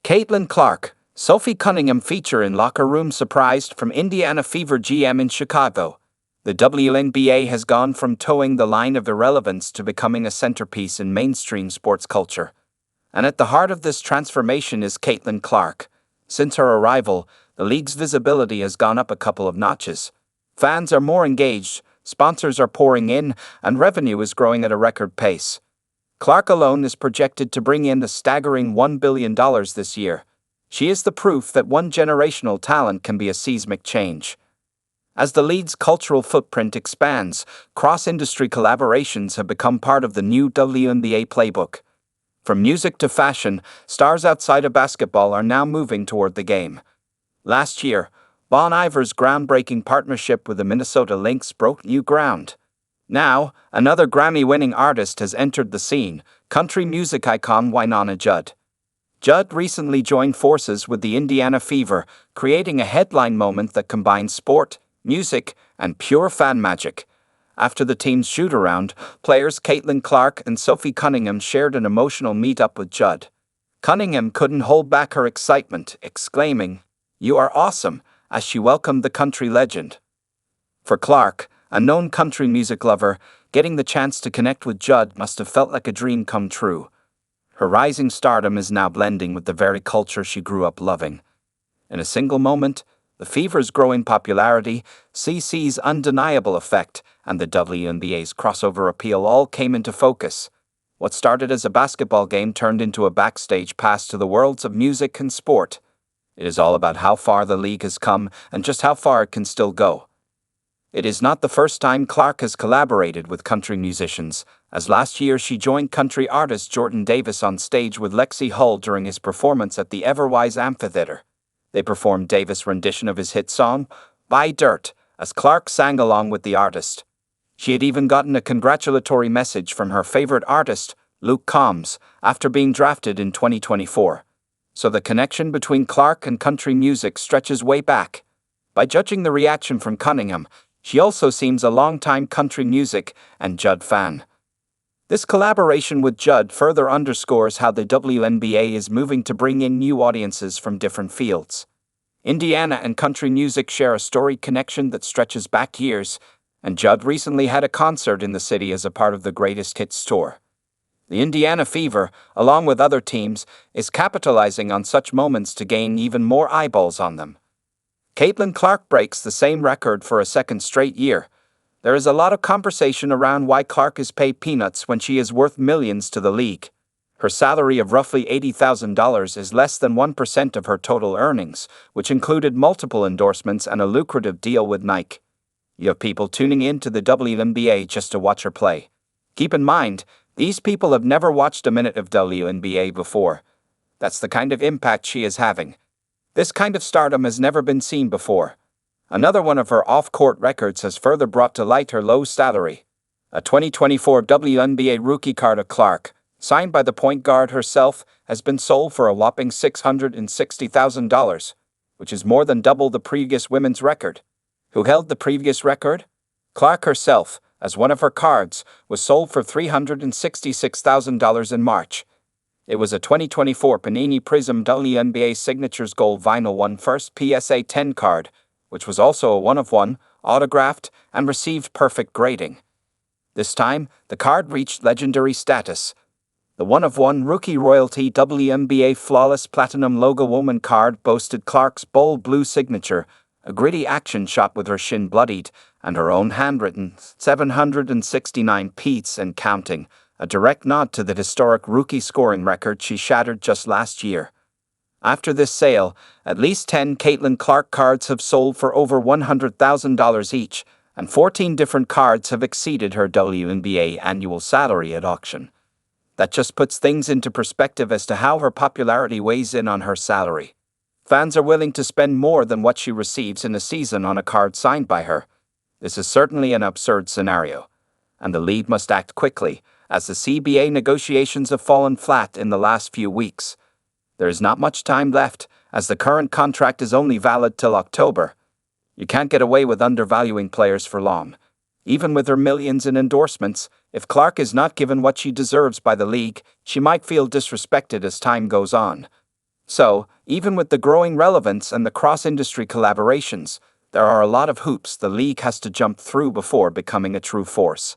Caitlin Clark, Sophie Cunningham feature in locker room surprised from Indiana Fever GM in Chicago. The WNBA has gone from towing the line of irrelevance to becoming a centerpiece in mainstream sports culture. And at the heart of this transformation is Caitlin Clark. Since her arrival, the league's visibility has gone up a couple of notches. Fans are more engaged, sponsors are pouring in, and revenue is growing at a record pace. Clark alone is projected to bring in a staggering $1 billion this year. She is the proof that one generational talent can be a seismic change. As the league's cultural footprint expands, cross-industry collaborations have become part of the new WNBA playbook. From music to fashion, stars outside of basketball are now moving toward the game. Last year, Bon Iver's groundbreaking partnership with the Minnesota Lynx broke new ground. Now, another Grammy-winning artist has entered the scene, country music icon Wynonna Judd. Judd recently joined forces with the Indiana Fever, creating a headline moment that combines sport, music, and pure fan magic. After the team's shoot-around, players Caitlin Clark and Sophie Cunningham shared an emotional meet-up with Judd. Cunningham couldn't hold back her excitement, exclaiming, "You are awesome," as she welcomed the country legend. For Clark, a known country music lover, getting the chance to connect with Judd must have felt like a dream come true. Her rising stardom is now blending with the very culture she grew up loving. In a single moment, the Fever's growing popularity, CC's undeniable effect, and the WNBA's crossover appeal all came into focus. What started as a basketball game turned into a backstage pass to the worlds of music and sport. It is all about how far the league has come and just how far it can still go. It is not the first time Clark has collaborated with country musicians, as last year she joined country artist Jordan Davis on stage with Lexi Hull during his performance at the Everwise Amphitheater. They performed Davis' rendition of his hit song, "Buy Dirt," as Clark sang along with the artist. She had even gotten a congratulatory message from her favorite artist, Luke Combs, after being drafted in 2024. So the connection between Clark and country music stretches way back. By judging the reaction from Cunningham, she also seems a longtime country music and Judd fan. This collaboration with Judd further underscores how the WNBA is moving to bring in new audiences from different fields. Indiana and country music share a storied connection that stretches back years, and Judd recently had a concert in the city as a part of the Greatest Hits tour. The Indiana Fever, along with other teams, is capitalizing on such moments to gain even more eyeballs on them. Caitlin Clark breaks the same record for a second straight year. There is a lot of conversation around why Clark is paid peanuts when she is worth millions to the league. Her salary of roughly $80,000 is less than 1% of her total earnings, which included multiple endorsements and a lucrative deal with Nike. You have people tuning in to the WNBA just to watch her play. Keep in mind, these people have never watched a minute of WNBA before. That's the kind of impact she is having. This kind of stardom has never been seen before. Another one of her off-court records has further brought to light her low salary. A 2024 WNBA rookie card of Clark, signed by the point guard herself, has been sold for a whopping $660,000, which is more than double the previous women's record. Who held the previous record? Clark herself, as one of her cards, was sold for $366,000 in March. It was a 2024 Panini Prism WNBA Signatures Gold Vinyl 1 First PSA 10 card, which was also a one-of-one, autographed, and received perfect grading. This time, the card reached legendary status. The one-of-one Rookie Royalty WNBA Flawless Platinum Logo Woman card boasted Clark's bold blue signature, a gritty action shot with her shin bloodied, and her own handwritten 769 peats and counting, a direct nod to the historic rookie scoring record she shattered just last year. After this sale, at least 10 Caitlin Clark cards have sold for over $100,000 each, and 14 different cards have exceeded her WNBA annual salary at auction. That just puts things into perspective as to how her popularity weighs in on her salary. Fans are willing to spend more than what she receives in a season on a card signed by her. This is certainly an absurd scenario, and the league must act quickly, as the CBA negotiations have fallen flat in the last few weeks. There is not much time left, as the current contract is only valid till October. You can't get away with undervaluing players for long. Even with her millions in endorsements, if Clark is not given what she deserves by the league, she might feel disrespected as time goes on. So, even with the growing relevance and the cross-industry collaborations, there are a lot of hoops the league has to jump through before becoming a true force.